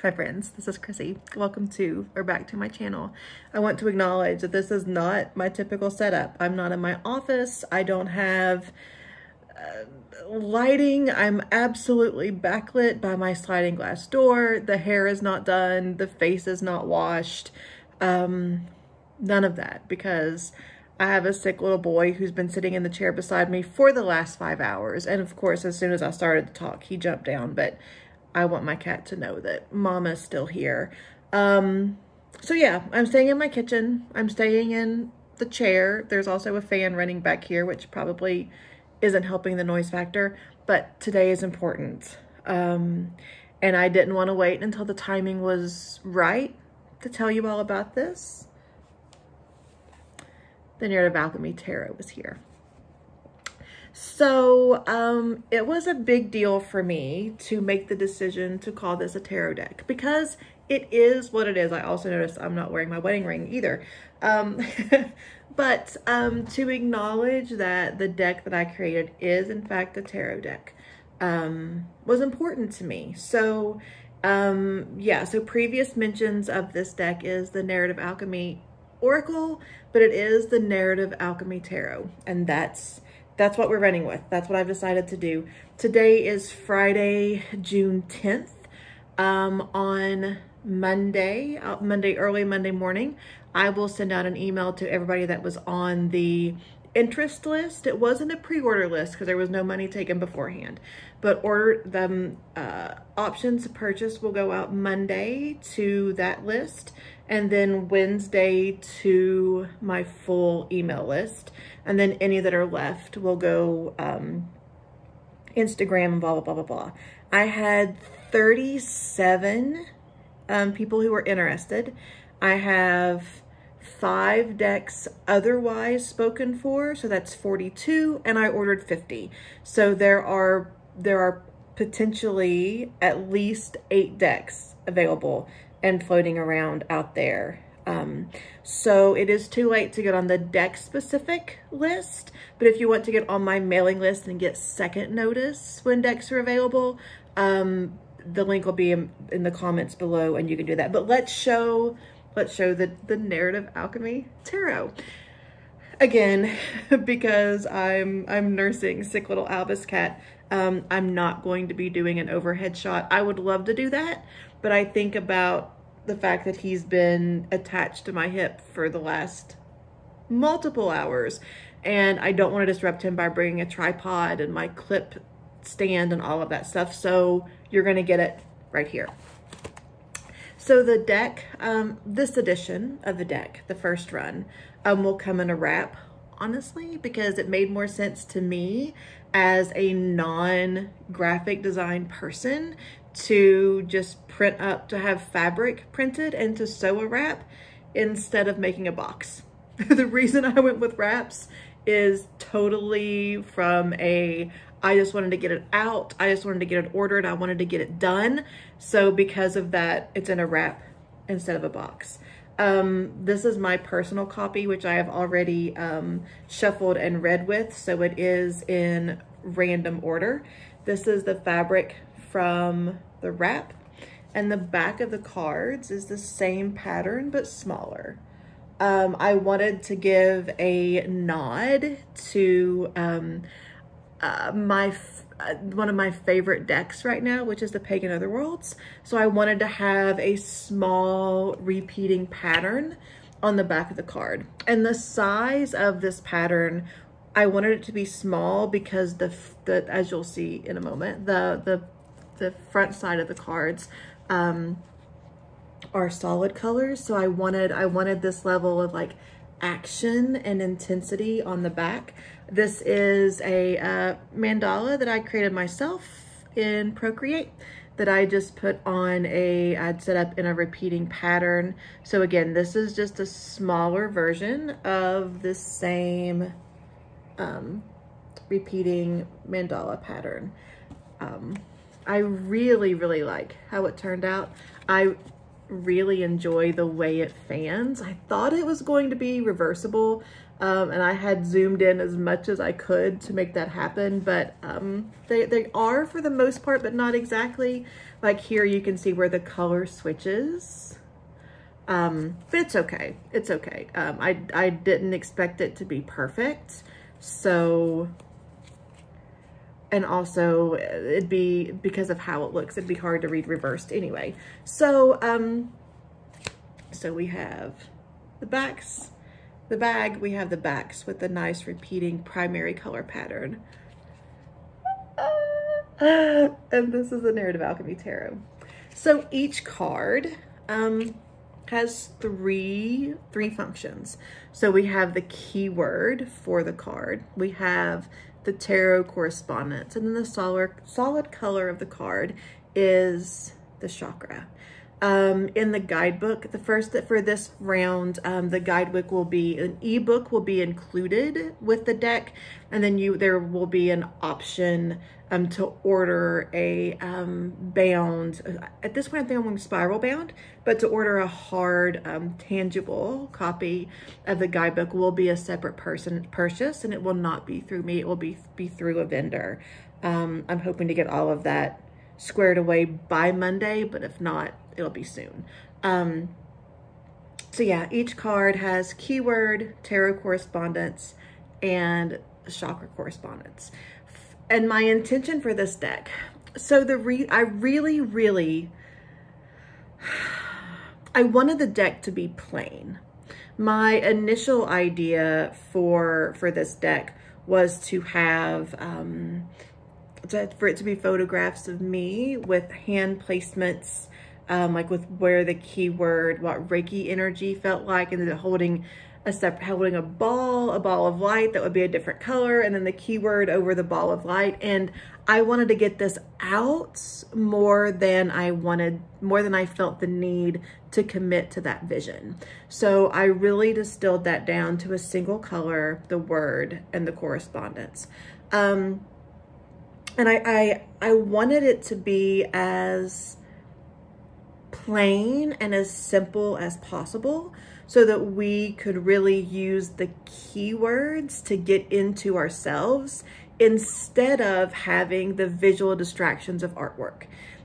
Hi friends, this is Chrissy. Welcome to or back to my channel. I want to acknowledge that this is not my typical setup. I'm not in my office. I don't have lighting. I'm absolutely backlit by my sliding glass door. The hair is not done. The face is not washed. None of that, because I have a sick little boy who's been sitting in the chair beside me for the last 5 hours. And of course, as soon as I started to talk, he jumped down, but I want my cat to know that Mama's still here. So yeah, I'm staying in my kitchen. I'm staying in the chair. There's also a fan running back here, which probably isn't helping the noise factor, but today is important. And I didn't want to wait until the timing was right to tell you all about this. The Narrative Alchemy Tarot was here. So it was a big deal for me to make the decision to call this a tarot deck, because it is what it is. I also noticed I'm not wearing my wedding ring either. But to acknowledge that the deck that I created is in fact a tarot deck was important to me. So yeah, so previous mentions of this deck is the Narrative Alchemy Oracle, but it is the Narrative Alchemy Tarot, and that's what we're running with. That's what I've decided to do. Today is Friday, June 10th. On Monday, early Monday morning, I will send out an email to everybody that was on the interest list. It wasn't a pre-order list because there was no money taken beforehand, but options to purchase will go out Monday to that list, and then Wednesday to my full email list. And then any that are left will go Instagram and blah, blah, blah, blah, blah. I had 37 people who were interested. I have 5 decks otherwise spoken for, so that's 42, and I ordered 50. So there are potentially at least 8 decks available and floating around out there. So it is too late to get on the deck specific list, but if you want to get on my mailing list and get second notice when decks are available, the link will be in the comments below and you can do that. But let's show the Narrative Alchemy Tarot. Again, because I'm nursing sick little Albus cat, I'm not going to be doing an overhead shot. I would love to do that, but I think about the fact that he's been attached to my hip for the last multiple hours, and I don't want to disrupt him by bringing a tripod and my clip stand and all of that stuff. So you're going to get it right here. So the deck, this edition of the deck, the first run, will come in a wrap, honestly, because it made more sense to me as a non-graphic design person to just print up, to have fabric printed and to sew a wrap instead of making a box. The reason I went with wraps is totally from I just wanted to get it out. I just wanted to get it ordered. I wanted to get it done. So because of that, it's in a wrap instead of a box. This is my personal copy, which I have already shuffled and read with. So it is in random order. This is the fabric from the wrap, and the back of the cards is the same pattern but smaller. I wanted to give a nod to one of my favorite decks right now, which is the Pagan Otherworlds. So I wanted to have a small repeating pattern on the back of the card, and the size of this pattern, I wanted it to be small because as you'll see in a moment, the front side of the cards are solid colors. So I wanted this level of like action and intensity on the back. This is a mandala that I created myself in Procreate that I just put on I'd set up in a repeating pattern. So again, this is just a smaller version of the same repeating mandala pattern. I really, really like how it turned out. I really enjoy the way it fans. I thought it was going to be reversible, and I had zoomed in as much as I could to make that happen, but they are for the most part, but not exactly. Like here you can see where the color switches, but it's okay. It's okay. I didn't expect it to be perfect, so... And also it'd be, because of how it looks, it'd be hard to read reversed anyway. So, so we have the backs, the bag, we have the backs with the nice repeating primary color pattern. And this is the Narrative Alchemy Tarot. So each card has three functions. So we have the keyword for the card. We have the tarot correspondence, and then the solid color of the card is the chakra. In the guidebook, for this round, the guidebook will be, an ebook will be included with the deck, and then there will be an option to order a bound. At this point, I think I'm going spiral bound, but to order a hard, tangible copy of the guidebook will be a separate purchase, and it will not be through me. It will be through a vendor. I'm hoping to get all of that squared away by Monday, but if not, it'll be soon. So yeah, each card has keyword, tarot correspondence, and chakra correspondence. And my intention for this deck, so I wanted the deck to be plain. My initial idea for this deck was to have, for it to be photographs of me with hand placements, like with where the keyword, what Reiki energy felt like, and then holding a ball of light that would be a different color, and then the keyword over the ball of light. And I wanted to get this out more than I felt the need to commit to that vision. So I really distilled that down to a single color, the word, and the correspondence. And I wanted it to be as plain and as simple as possible, so that we could really use the keywords to get into ourselves instead of having the visual distractions of artwork.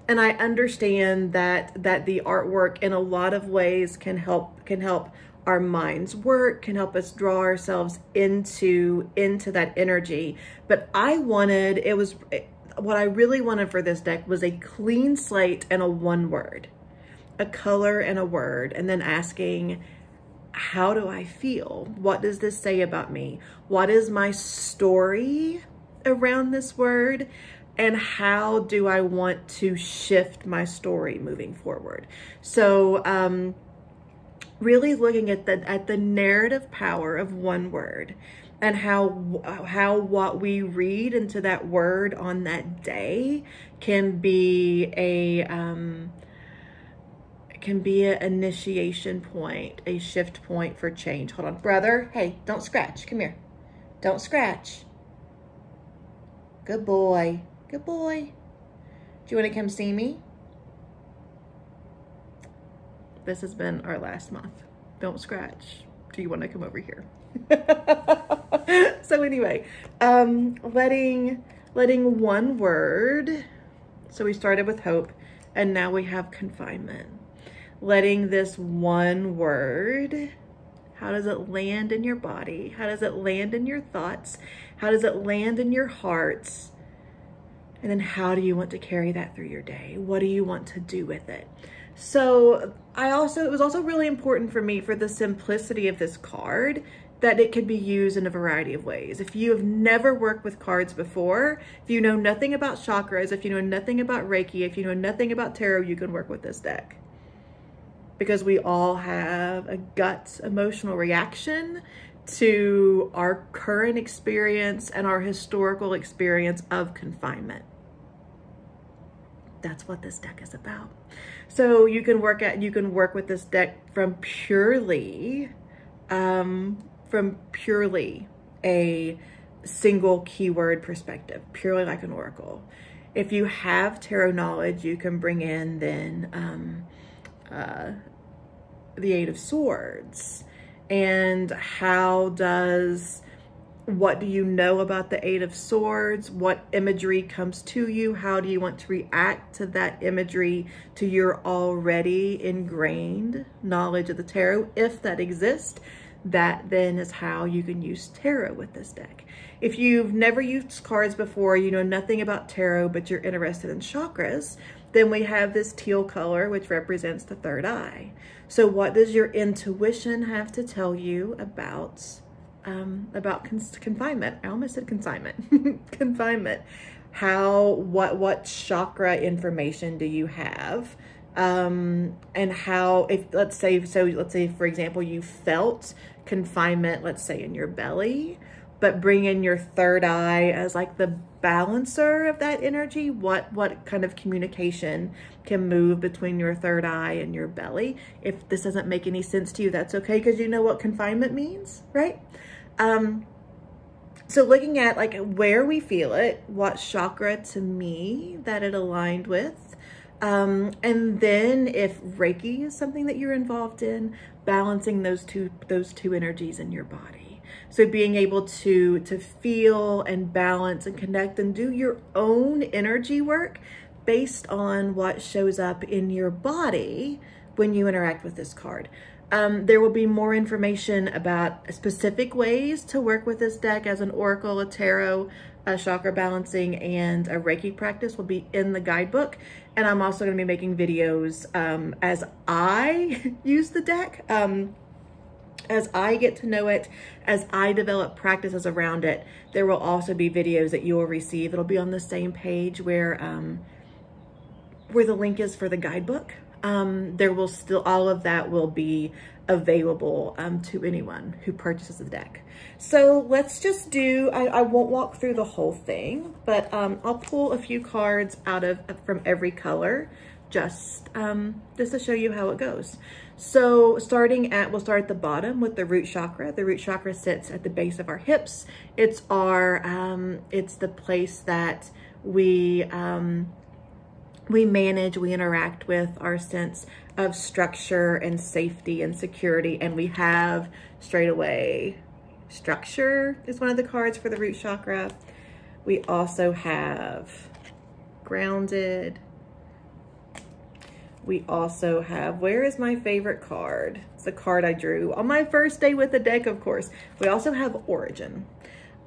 And I understand that the artwork in a lot of ways can help our minds work, can help us draw ourselves into that energy. But what I really wanted for this deck was a clean slate and a one word, a color and a word, and then asking, how do I feel? What does this say about me? What is my story around this word? And how do I want to shift my story moving forward? So really looking at the narrative power of one word, and how what we read into that word on that day can be an initiation point, a shift point for change. Hold on, brother. Hey, don't scratch. Come here. Don't scratch. Good boy. Good boy. Do you want to come see me? This has been our last month. Don't scratch. Do you want to come over here? So anyway, letting one word. So we started with hope, and now we have confinement. Letting this one word, how does it land in your body? How does it land in your thoughts? How does it land in your hearts? And then how do you want to carry that through your day? What do you want to do with it? So it was also really important for me, for the simplicity of this card, that it could be used in a variety of ways. If you have never worked with cards before, if you know nothing about chakras, if you know nothing about Reiki, if you know nothing about tarot, you can work with this deck. Because we all have a gut emotional reaction to our current experience and our historical experience of confinement. That's what this deck is about. So you can work with this deck from purely a single keyword perspective, purely like an oracle. If you have tarot knowledge, you can bring in then Eight of Swords. And what do you know about the Eight of Swords? What imagery comes to you? How do you want to react to that imagery, to your already ingrained knowledge of the tarot, if that exists? That then is how you can use tarot with this deck. If you've never used cards before, you know nothing about tarot, but you're interested in chakras, then we have this teal color, which represents the third eye. So what does your intuition have to tell you about confinement? I almost said consignment. Confinement. What chakra information do you have? And how, let's say, for example, you felt confinement, let's say in your belly, but bring in your third eye as like the balancer of that energy. What kind of communication can move between your third eye and your belly? If this doesn't make any sense to you, that's okay, because you know what confinement means, right? So looking at like where we feel it, what chakra to me that it aligned with, and then if Reiki is something that you're involved in, balancing those two energies in your body. So being able to feel and balance and connect and do your own energy work based on what shows up in your body when you interact with this card. There will be more information about specific ways to work with this deck as an oracle, a tarot, a chakra balancing, and a Reiki practice will be in the guidebook. And I'm also going to be making videos as I use the deck, as I get to know it, as I develop practices around it. There will also be videos that you will receive. It'll be on the same page where the link is for the guidebook. There will still, all of that will be available to anyone who purchases the deck. So let's just do, I won't walk through the whole thing, but I'll pull a few cards from every color, just to show you how it goes. So we'll start at the bottom with the root chakra. The root chakra sits at the base of our hips. It's it's the place that we manage, we interact with our sense of structure and safety and security. And we have straight away, structure is one of the cards for the root chakra. We also have grounded. We also have, where is my favorite card? It's the card I drew on my first day with the deck, of course. We also have origin.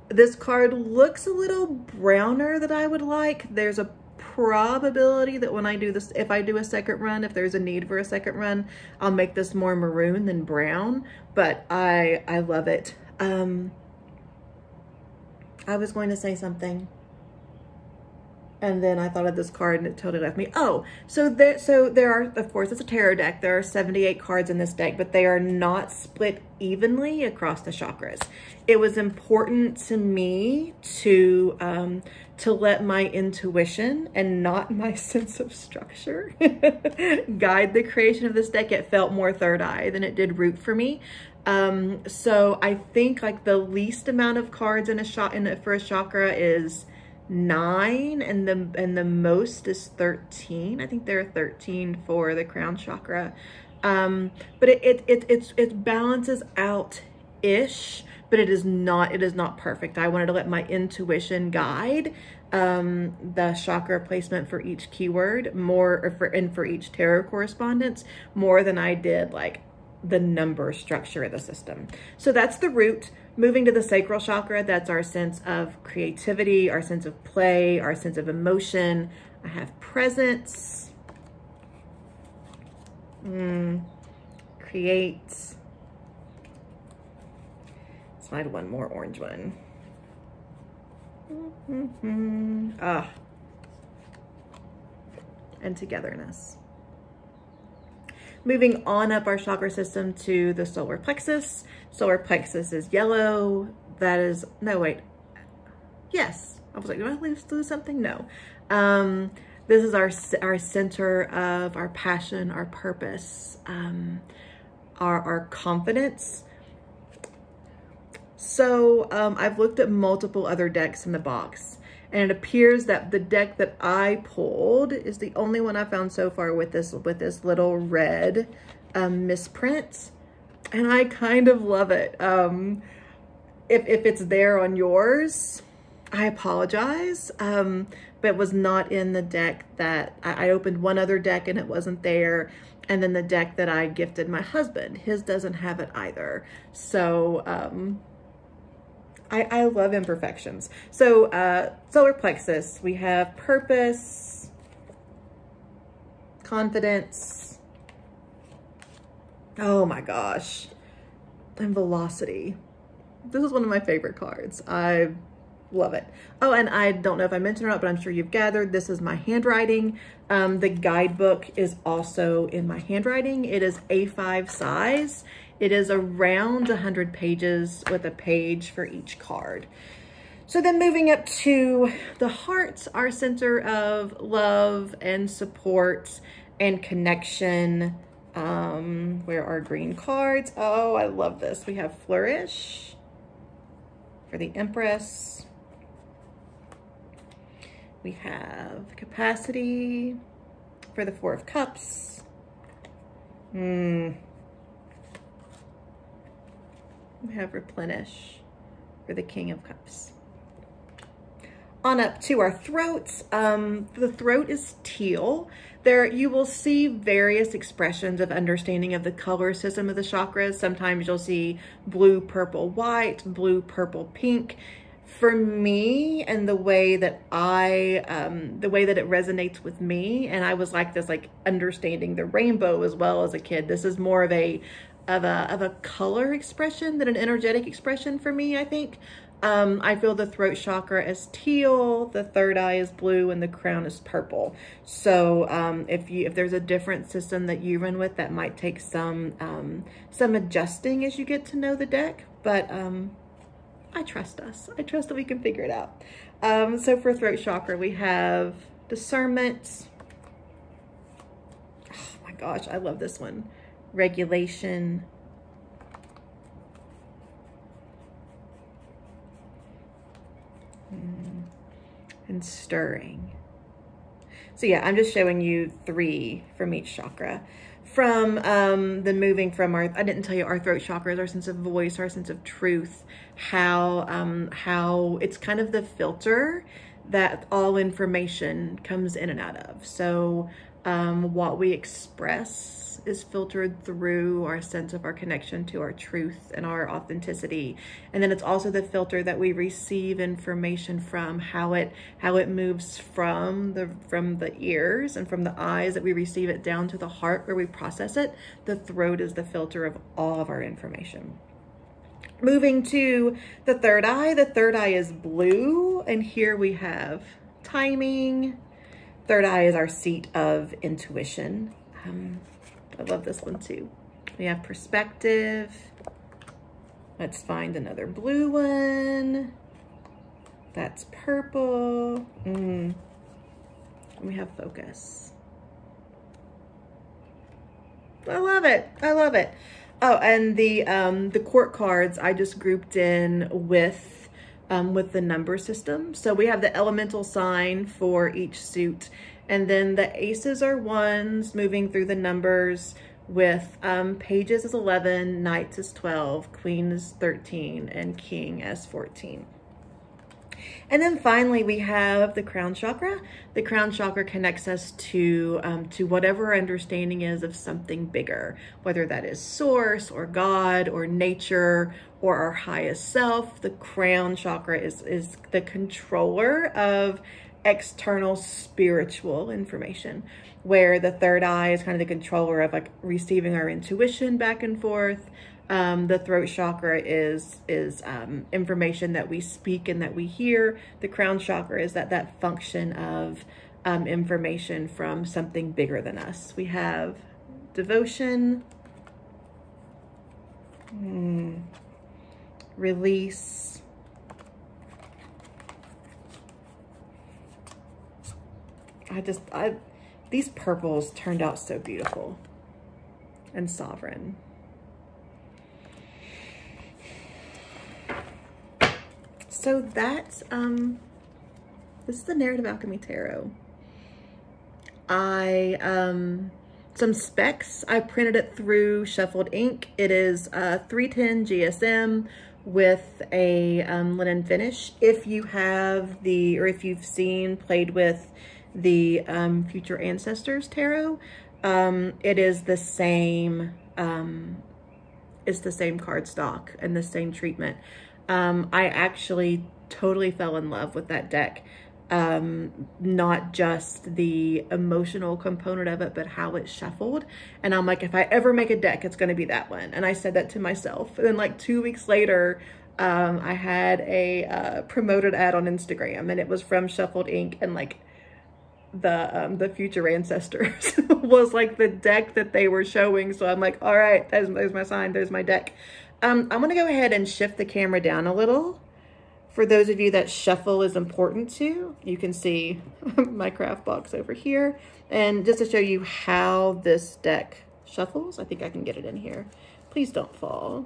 This card looks a little browner than I would like. There's a probability that when I do this, if I do a second run, if there's a need for a second run, I'll make this more maroon than brown, but I love it. I was going to say something and then I thought of this card and it totally left me. Oh, so there are, of course, it's a tarot deck. There are 78 cards in this deck, but they are not split evenly across the chakras. It was important to me to let my intuition and not my sense of structure guide the creation of this deck. It felt more third eye than it did root for me. So I think like the least amount of cards for a chakra is 9 and the most is 13. I think there are 13 for the crown chakra. But it balances out ish, but it is not perfect. I wanted to let my intuition guide the chakra placement for each keyword for each tarot correspondence more than I did like the number structure of the system. So that's the root. Moving to the sacral chakra, that's our sense of creativity, our sense of play, our sense of emotion. I have presence, create. Slide one more orange one. And togetherness. Moving on up our chakra system to the solar plexus. Solar plexus is yellow. That is, no, wait. Yes. I was like, do I lose something? No. This is our center of our passion, our purpose, our confidence. So I've looked at multiple other decks in the box, And it appears that the deck that I pulled is the only one I found so far with this little red misprint. And I kind of love it. If it's there on yours, I apologize. But it was not in the deck that I opened one other deck and it wasn't there. And then the deck that I gifted my husband, his doesn't have it either. So I love imperfections. So solar plexus, we have purpose, confidence, oh my gosh, and velocity. This is one of my favorite cards. I love it. Oh, and I don't know if I mentioned or not, but I'm sure you've gathered, this is my handwriting. The guidebook is also in my handwriting. It is A5 size. It is around 100 pages with a page for each card. So then moving up to the heart, our center of love and support and connection. Where are green cards? Oh, I love this. We have flourish for the Empress. We have capacity for the Four of Cups. We have replenish for the King of Cups. On up to our throats. The throat is teal. There you will see various expressions of understanding of the color system of the chakras. Sometimes you'll see blue, purple, white, blue, purple, pink. For me, and the way that it resonates with me, and I was like this, like understanding the rainbow as well as a kid. This is more of a color expression than an energetic expression for me, I think. I feel the throat chakra as teal, the third eye is blue, and the crown is purple. So if there's a different system that you run with, that might take some adjusting as you get to know the deck. But I trust us. I trust that we can figure it out. So for throat chakra, we have discernment. Oh my gosh, I love this one. Regulation. And stirring. So yeah, I'm just showing you 3 from each chakra. From the moving from our, I didn't tell you, our throat chakra is our sense of voice, our sense of truth, how it's kind of the filter that all information comes in and out of. So what we express is filtered through our sense of our connection to our truth and our authenticity. And then it's also the filter that we receive information from, how it moves from the ears and from the eyes that we receive it down to the heart where we process it. The throat is the filter of all of our information. Moving to the third eye is blue, and here we have timing. Third eye is our seat of intuition. I love this one too. We have perspective. Let's find another blue one. That's purple. And we have focus. I love it. I love it. Oh, and the court cards I just grouped in with the number system. So we have the elemental sign for each suit. And then the aces are 1s, moving through the numbers with pages as 11, knights as 12, queen as 13, and king as 14. And then finally, we have the crown chakra. The crown chakra connects us to whatever our understanding is of something bigger, whether that is source or God or nature or our highest self. The crown chakra is the controller of external spiritual information, where the third eye is kind of the controller of like receiving our intuition back and forth. The throat chakra is information that we speak and that we hear. The crown chakra is that function of information from something bigger than us. We have devotion, release, these purples turned out so beautiful, and sovereign. So that's This is the Narrative Alchemy Tarot. Some specs, I printed it through shuffled ink. It is 310 GSM with a linen finish. If you have the, or if you've played with the Future Ancestors Tarot, it is the same, it's the same cardstock and the same treatment. I actually totally fell in love with that deck. Not just the emotional component of it, but how it shuffled. And I'm like, if I ever make a deck, it's going to be that one. And I said that to myself. And then like 2 weeks later, I had a promoted ad on Instagram, and it was from Shuffled Ink, and like the Future Ancestors was like the deck that they were showing. So I'm like, all right, there's my sign, there's my deck. I'm going to go ahead and shift the camera down a little. For those of you that shuffle is important to, you can see my craft box over here. And just to show you how this deck shuffles, I think I can get it in here. Please don't fall.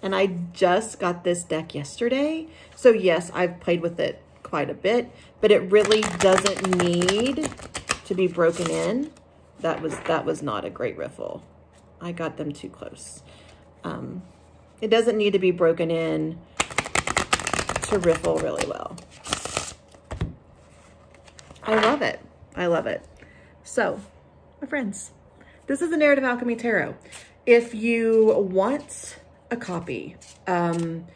And I just got this deck yesterday. So yes, I've played with it quite a bit, but it really doesn't need to be broken in. That was not a great riffle. I got them too close. It doesn't need to be broken in to riffle really well. I love it. I love it. So, my friends, this is the Narrative Alchemy Tarot. If you want a copy, get on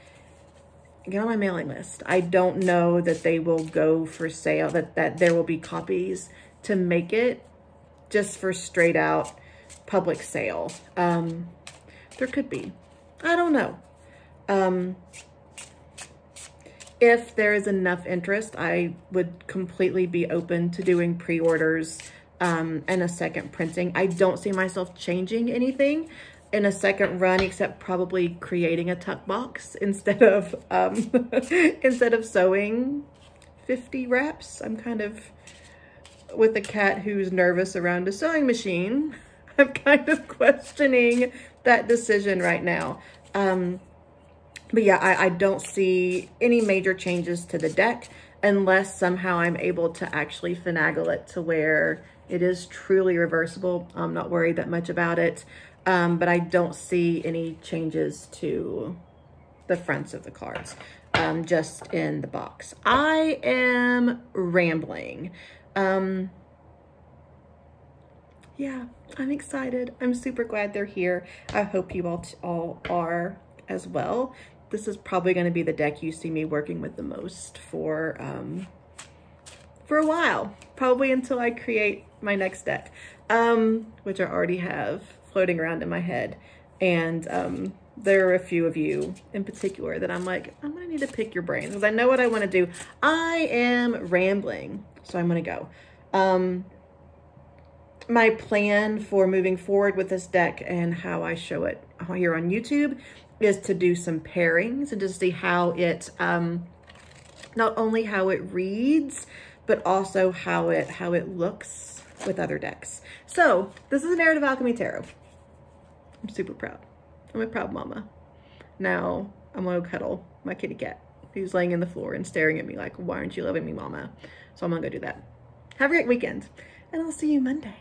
my mailing list. I don't know that they will go for sale, that there will be copies to make it just for straight out public sale. There could be. I don't know. If there is enough interest, I would completely be open to doing pre-orders and a second printing. I don't see myself changing anything in a second run, except probably creating a tuck box instead of sewing 50 wraps. I'm kind of with a cat who's nervous around a sewing machine. I'm kind of questioning that decision right now. But yeah, I don't see any major changes to the deck unless somehow I'm able to actually finagle it to where it is truly reversible. I'm not worried that much about it. But I don't see any changes to the fronts of the cards, just in the box. I am rambling. Yeah, I'm excited. I'm super glad they're here. I hope you all are as well. This is probably going to be the deck you see me working with the most for a while, probably until I create my next deck, which I already have floating around in my head. And there are a few of you in particular that I'm like, I'm going to need to pick your brains because I know what I want to do. I am rambling, so I'm going to go. My plan for moving forward with this deck and how I show it here on YouTube is to do some pairings and just see how it, not only how it reads, but also how it looks with other decks. So this is the Narrative Alchemy Tarot. I'm super proud. I'm a proud mama. Now I'm gonna cuddle my kitty cat who's laying in the floor and staring at me like, why aren't you loving me, mama? So I'm gonna go do that. Have a great weekend, and I'll see you Monday.